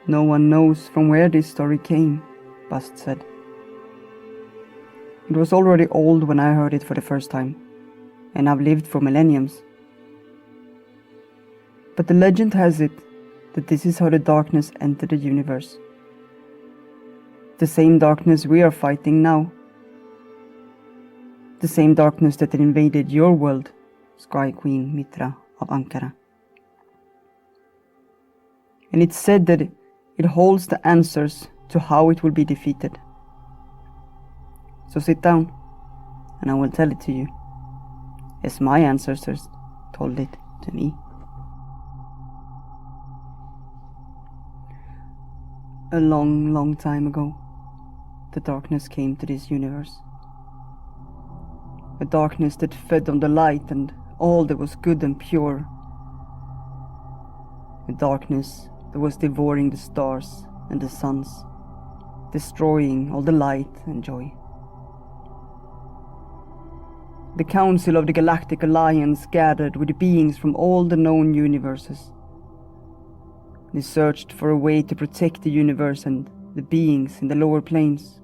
No one knows from where this story came, Bast said. It was already old when I heard it for the first time, and I've lived for millenniums. But the legend has it that this is how the darkness entered the universe. The same darkness we are fighting now. The same darkness that had invaded your world, Sky Queen Mitra of Ankara. And it's said that it holds the answers to how it will be defeated. So sit down, and I will tell it to you, as my ancestors told it to me. A long, long time ago, the darkness came to this universe. A darkness that fed on the light and all that was good and pure. A darkness that was devouring the stars and the suns, destroying all the light and joy. The Council of the Galactic Alliance gathered with the beings from all the known universes. They searched for a way to protect the universe and the beings in the lower planes.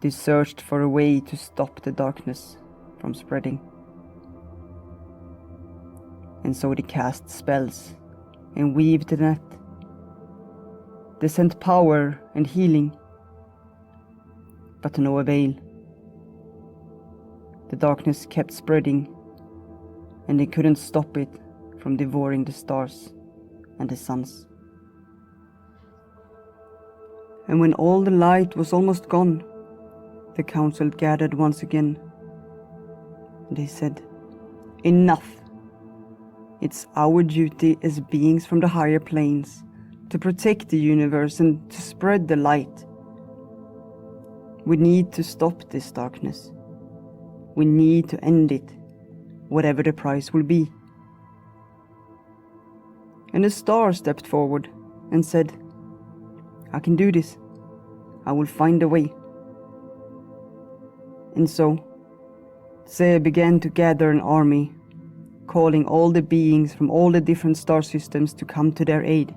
They searched for a way to stop the darkness from spreading. And so they cast spells and weaved the net. They sent power and healing, but to no avail. The darkness kept spreading, and they couldn't stop it from devouring the stars and the suns. And when all the light was almost gone, the council gathered once again. They said, "Enough! It's our duty as beings from the higher planes to protect the universe and to spread the light. We need to stop this darkness. We need to end it, whatever the price will be." And the star stepped forward and said, "I can do this. I will find a way." And so, Ze began to gather an army, calling all the beings from all the different star systems to come to their aid.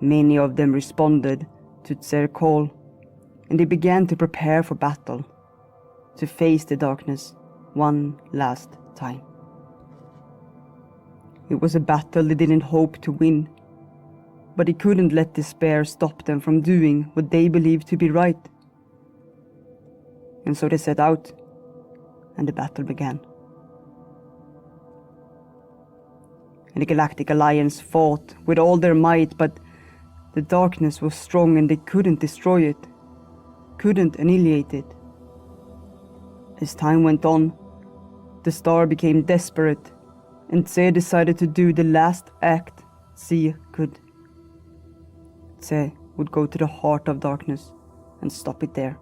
Many of them responded to Ze's call, and they began to prepare for battle, to face the darkness one last time. It was a battle they didn't hope to win, but they couldn't let despair stop them from doing what they believed to be right. And so they set out, and the battle began. And the Galactic Alliance fought with all their might, but the darkness was strong and they couldn't destroy it, couldn't annihilate it. As time went on, the star became desperate, and Ze decided to do the last act Ze could. Ze would go to the heart of darkness and stop it there,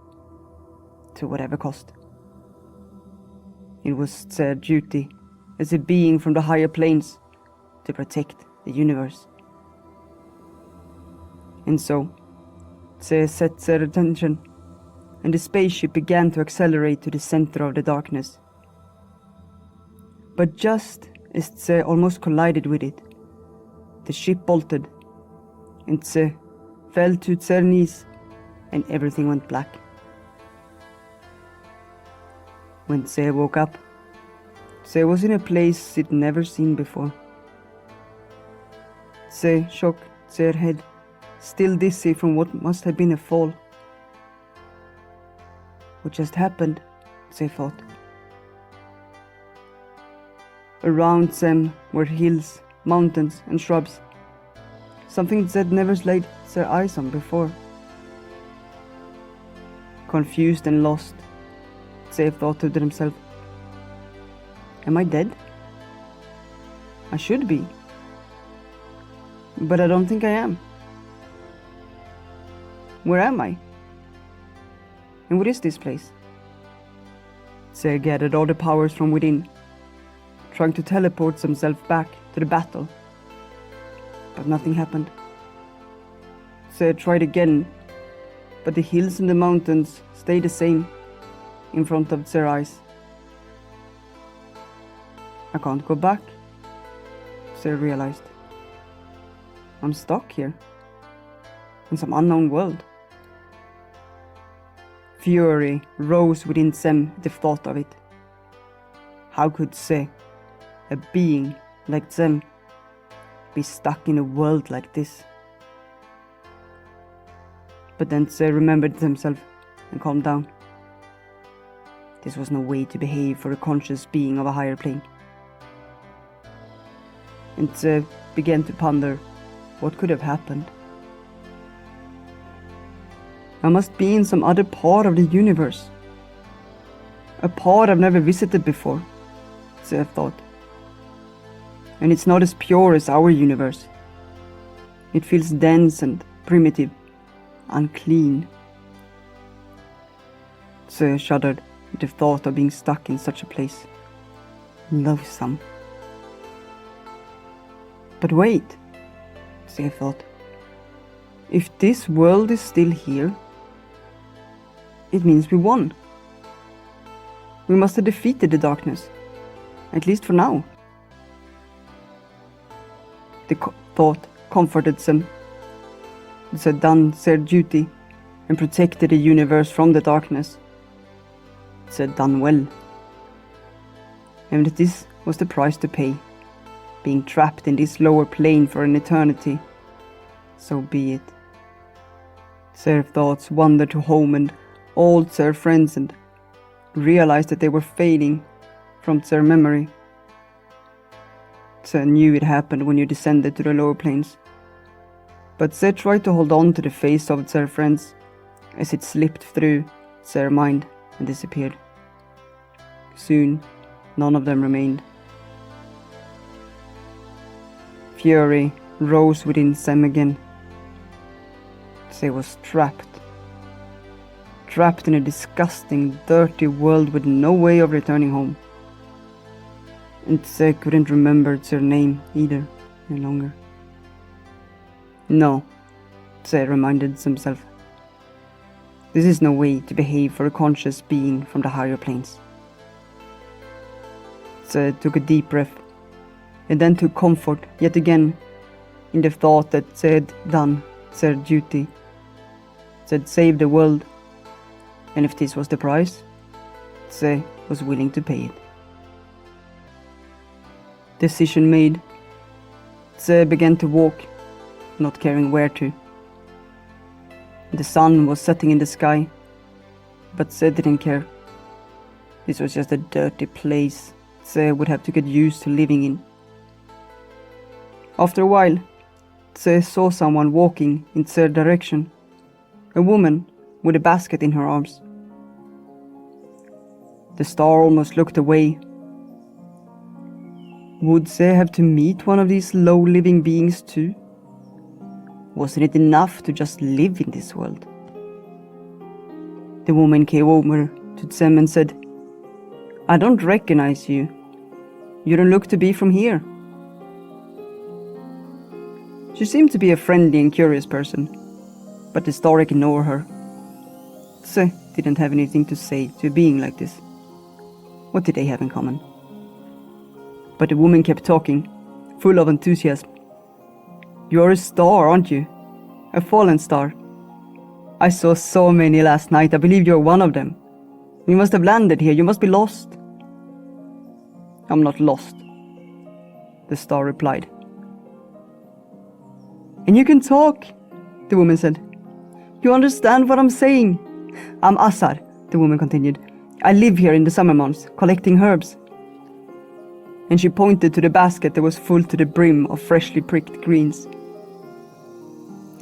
to whatever cost. It was Ze's duty, as a being from the higher planes, to protect the universe. And so, Ze set their attention, and the spaceship began to accelerate to the center of the darkness. But just as Ze almost collided with it, the ship bolted, and Ze fell to their knees, and everything went black. When Ze woke up, Ze was in a place he'd never seen before. Ze shook their head, still dizzy from what must have been a fall. What just happened? Ze thought. Around them were hills, mountains, and shrubs. Something Zed never laid their eyes on before. Confused and lost, Ze thought to himself, "Am I dead? I should be. But I don't think I am. Where am I? And what is this place?" Ze gathered all the powers from within, trying to teleport himself back to the battle. But nothing happened. Ze tried again, but the hills and the mountains stayed the same in front of their eyes. "I can't go back," Ze realized. I'm stuck here, in some unknown world. Fury rose within Sem at the thought of it. How could Se, a being like Sem, be stuck in a world like this? But then Se remembered himself and calmed down. This was no way to behave for a conscious being of a higher plane. And Se began to ponder what could have happened. I must be in some other part of the universe. A part I've never visited before, Se thought. And it's not as pure as our universe. It feels dense and primitive, unclean. Se shuddered at the thought of being stuck in such a place. Loathsome. But wait, Se thought. If this world is still here, it means we won. We must have defeated the darkness, at least for now. The thought comforted them. They had done their duty and protected the universe from the darkness. They had done well. And that this was the price to pay, being trapped in this lower plane for an eternity. So be it. Their thoughts wandered to home and all their friends and realized that they were fading from their memory. They knew it happened when you descended to the lower planes. But they tried to hold on to the face of their friends as it slipped through their mind and disappeared. Soon, none of them remained. Fury rose within Sem again. They was trapped in a disgusting, dirty world with no way of returning home. And they couldn't remember their name either any longer. No, they reminded themselves. This is no way to behave for a conscious being from the higher planes. They took a deep breath, and then took comfort yet again in the thought that they had done their duty. They had saved the world, and if this was the price, they was willing to pay it. Decision made, they began to walk, not caring where to. The sun was setting in the sky, but they didn't care. This was just a dirty place they would have to get used to living in. After a while, they saw someone walking in their direction, a woman with a basket in her arms. The star almost looked away. Would they have to meet one of these low-living beings too? Wasn't it enough to just live in this world? The woman came over to them and said, "I don't recognize you. You don't look to be from here." She seemed to be a friendly and curious person, but the star ignored her. They didn't have anything to say to a being like this. What did they have in common? But the woman kept talking, full of enthusiasm. "You're a star, aren't you? A fallen star. I saw so many last night. I believe you're one of them. You must have landed here. You must be lost." "I'm not lost," the star replied. "And you can talk," the woman said. "You understand what I'm saying." "I'm Asar," the woman continued. "I live here in the summer months, collecting herbs." And she pointed to the basket that was full to the brim of freshly pricked greens.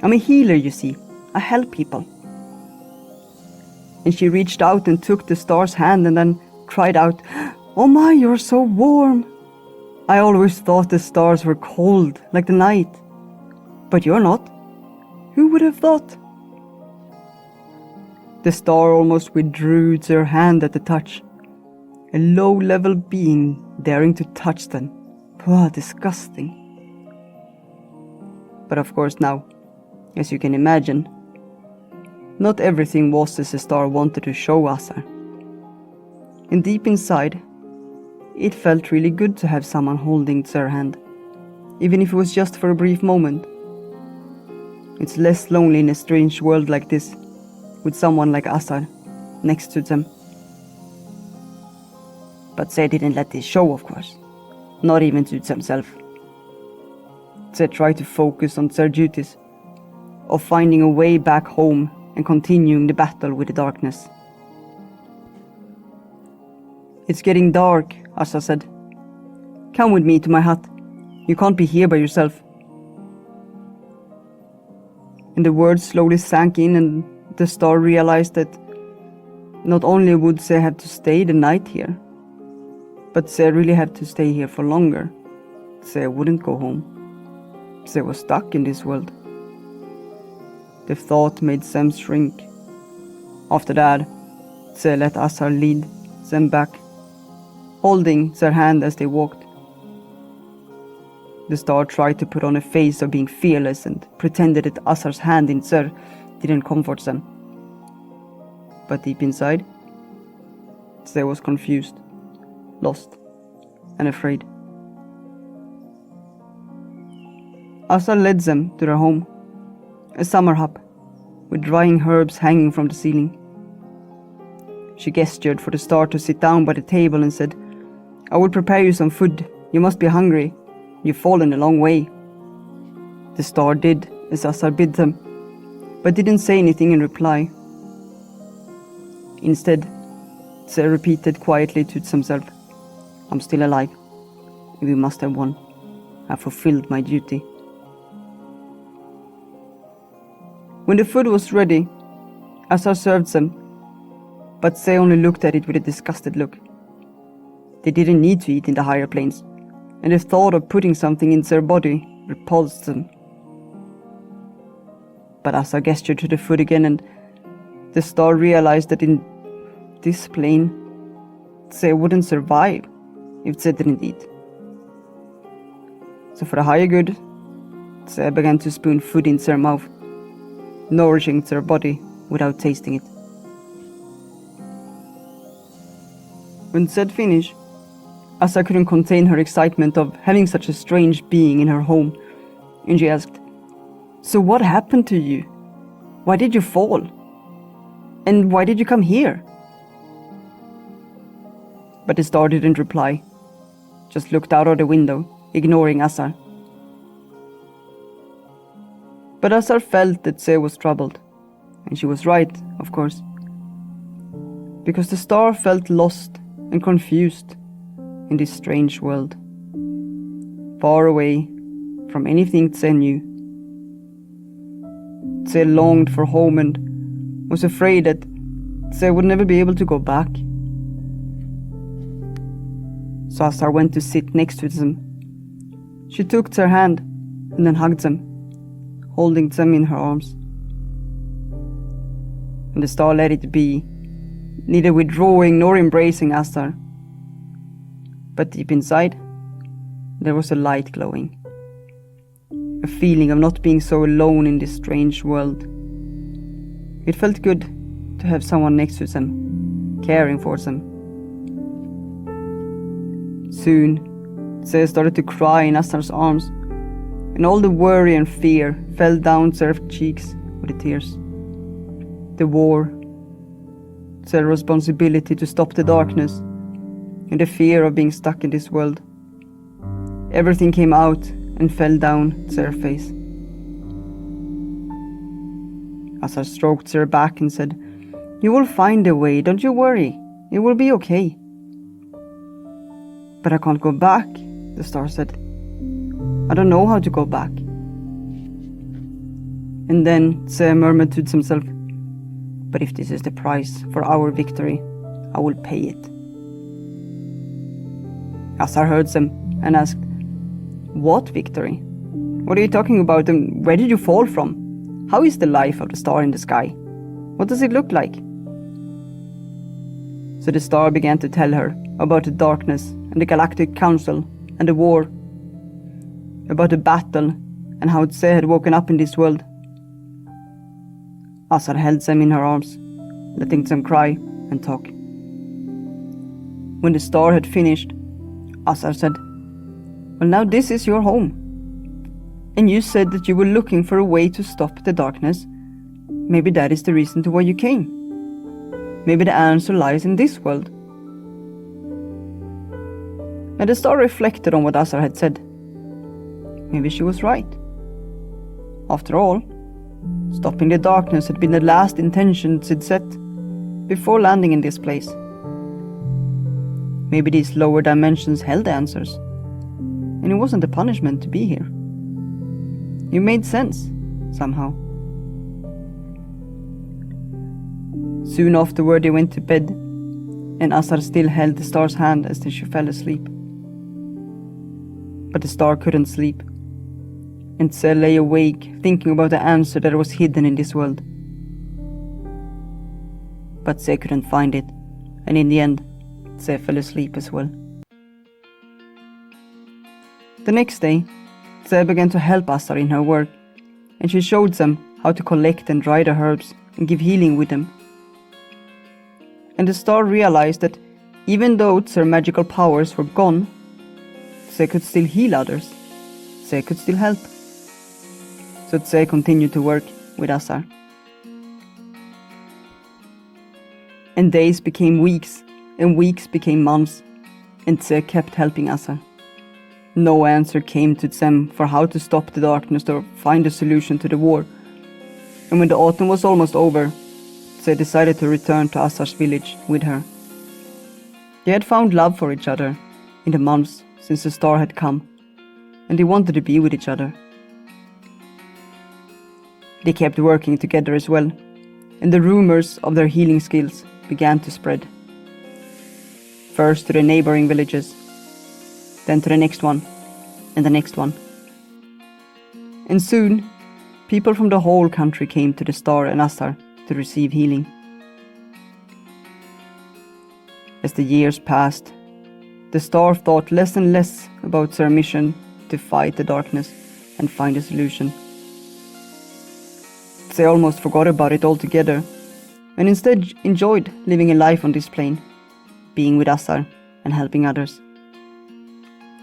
"I'm a healer, you see. I help people." And she reached out and took the star's hand and then cried out, "Oh my, you're so warm. I always thought the stars were cold, like the night. But you're not. Who would have thought?" The star almost withdrew their hand at the touch. A low-level being daring to touch them. Disgusting. But of course now, as you can imagine, not everything was as the star wanted to show Asar. And deep inside, it felt really good to have someone holding their hand, even if it was just for a brief moment. It's less lonely in a strange world like this, with someone like Asar next to them. But they didn't let this show, of course. Not even to themselves. They tried to focus on their duties, of finding a way back home and continuing the battle with the darkness. It's getting dark, Asar said. Come with me to my hut. You can't be here by yourself. And the words slowly sank in, and the star realized that not only would they have to stay the night here, but they really had to stay here for longer. They wouldn't go home. They were stuck in this world. The thought made them shrink. After that, they let Asar lead them back, holding their hand as they walked. The star tried to put on a face of being fearless and pretended that Asar's hand in Zer didn't comfort them. But deep inside, they was confused, lost, and afraid. Asar led them to their home, a summer hut, with drying herbs hanging from the ceiling. She gestured for the star to sit down by the table and said, I will prepare you some food. You must be hungry. You've fallen a long way. The star did as Asar bid them, but didn't say anything in reply. Instead, they repeated quietly to themselves, I'm still alive. We must have won. I've fulfilled my duty. When the food was ready, Asar served them, but they only looked at it with a disgusted look. They didn't need to eat in the higher planes, and the thought of putting something in their body repulsed them. But Asar gestured to the food again, and the star realized that in this plane, they wouldn't survive if they didn't eat. So for the higher good, they began to spoon food in their mouth, nourishing their body without tasting it. When they'd finished, Asar couldn't contain her excitement of having such a strange being in her home, and she asked, So what happened to you? Why did you fall? And why did you come here? But the star didn't reply, just looked out of the window, ignoring Asar. But Asar felt that Ze was troubled, and she was right, of course, because the star felt lost and confused in this strange world, far away from anything Ze knew. Ze longed for home and was afraid that Ze would never be able to go back. So Asar went to sit next to them. She took their hand and then hugged them, holding them in her arms. And the star let it be, neither withdrawing nor embracing Asar. But deep inside, there was a light glowing, a feeling of not being so alone in this strange world. It felt good to have someone next to them, caring for them. Soon, Ze started to cry in Asar's arms, and all the worry and fear fell down their cheeks with the tears. The war, their responsibility to stop the darkness, and the fear of being stuck in this world. Everything came out and fell down their face. Asar stroked their back and said, You will find a way, don't you worry. It will be okay. But I can't go back, the star said. I don't know how to go back. And then Ze murmured to himself, But if this is the price for our victory, I will pay it. Asar heard them and asked, What victory? What are you talking about, and where did you fall from? How is the life of the star in the sky? What does it look like? So the star began to tell her about the darkness and the Galactic Council and the war, about the battle and how Ze had woken up in this world. Asar held them in her arms, letting them cry and talk. When the star had finished, Asar said, Well, now this is your home, And you said that you were looking for a way to stop the darkness. Maybe that is the reason to why you came. Maybe the answer lies in this world." And the star reflected on what Asar had said. Maybe she was right. After all, stopping the darkness had been the last intentions he'd set before landing in this place. Maybe these lower dimensions held answers, and it wasn't a punishment to be here. It made sense, somehow. Soon afterward they went to bed, and Asar still held the star's hand as she fell asleep. But the star couldn't sleep, and Tse lay awake thinking about the answer that was hidden in this world. But Tse couldn't find it, and in the end, Tse fell asleep as well. The next day, Tse began to help Asar in her work, and she showed them how to collect and dry the herbs and give healing with them. And the star realized that even though Tse's magical powers were gone, Tse could still heal others. Tse could still help. So Tse continued to work with Asar. And days became weeks, and weeks became months, and Tse kept helping Asar. No answer came to Tsem for how to stop the darkness or find a solution to the war. And when the autumn was almost over, Tse decided to return to Asar's village with her. They had found love for each other in the months since the star had come, and they wanted to be with each other. They kept working together as well, and the rumors of their healing skills began to spread. First to the neighboring villages, then to the next one, and the next one. And soon, people from the whole country came to the star and Asar to receive healing. As the years passed, the star thought less and less about their mission to fight the darkness and find a solution. They almost forgot about it altogether, and instead enjoyed living a life on this plane, being with Asar and helping others.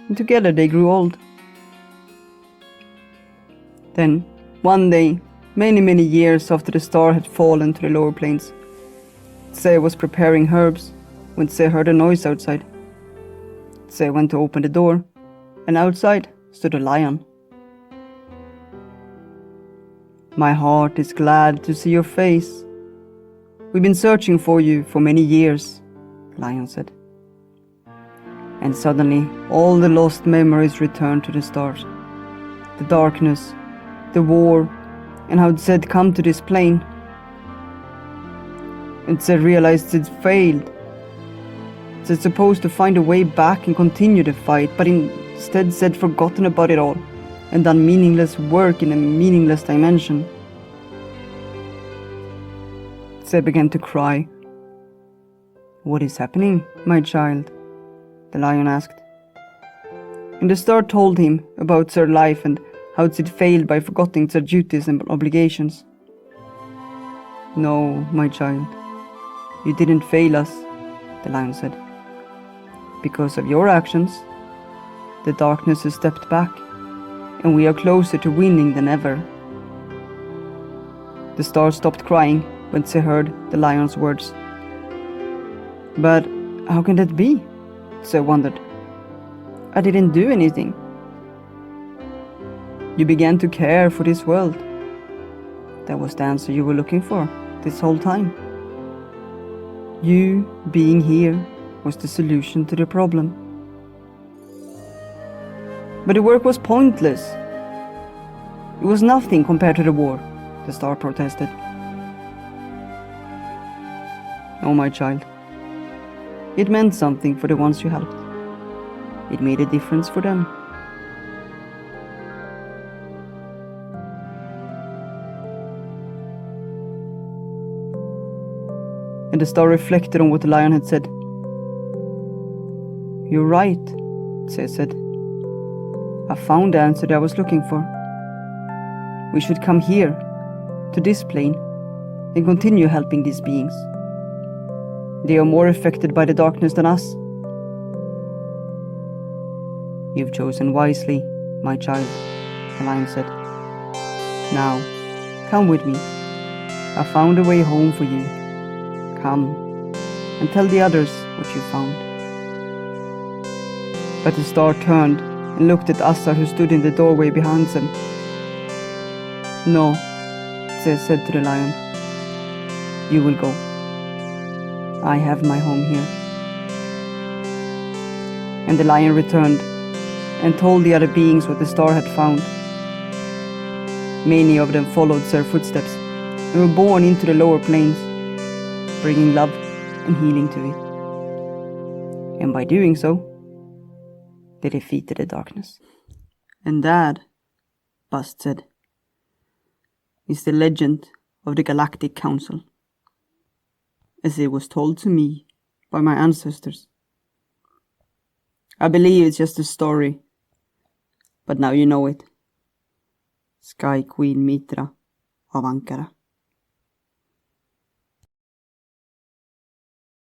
And together they grew old. Then, one day, many years after the star had fallen to the lower planes, Tse was preparing herbs when Tse heard a noise outside. Tse went to open the door, and outside stood a lion. "My heart is glad to see your face. We've been searching for you for many years," the lion said. And suddenly, all the lost memories returned to the stars. The darkness, the war, and how Tse had come to this plane. And Tse realized it failed. Tse was supposed to find a way back and continue the fight, but instead Tse had forgotten about it all and done meaningless work in a meaningless dimension. Tse began to cry. "What is happening, my child?" the lion asked. And the star told him about their life and how Tse failed by forgetting their duties and obligations. "No, my child, you didn't fail us," the lion said. "Because of your actions, the darkness has stepped back, and we are closer to winning than ever." The star stopped crying when Tse heard the lion's words. "But how can that be?" Tse wondered. "I didn't do anything." "You began to care for this world. That was the answer you were looking for this whole time. You being here was the solution to the problem." "But the work was pointless. It was nothing compared to the war," the star protested. "Oh, my child, it meant something for the ones you helped. It made a difference for them." And the star reflected on what the lion had said. "You're right," Tse said. "I found the answer that I was looking for. We should come here, to this plane, and continue helping these beings. They are more affected by the darkness than us." "You've chosen wisely, my child," the lion said. Now, come with me. I found a way home for you. Come, and tell the others what you found. But the star turned and looked at Assar, who stood in the doorway behind them. No, they said to the lion. You will go. I have my home here. And the lion returned and told the other beings what the star had found. Many of them followed their footsteps and were born into the lower planes, bringing love and healing to it. And by doing so, they defeated the darkness. And that, Bast said, is the legend of the Galactic Council, as it was told to me by my ancestors. I believe it's just a story, but now you know it. Sky Queen Mitra of Ankara.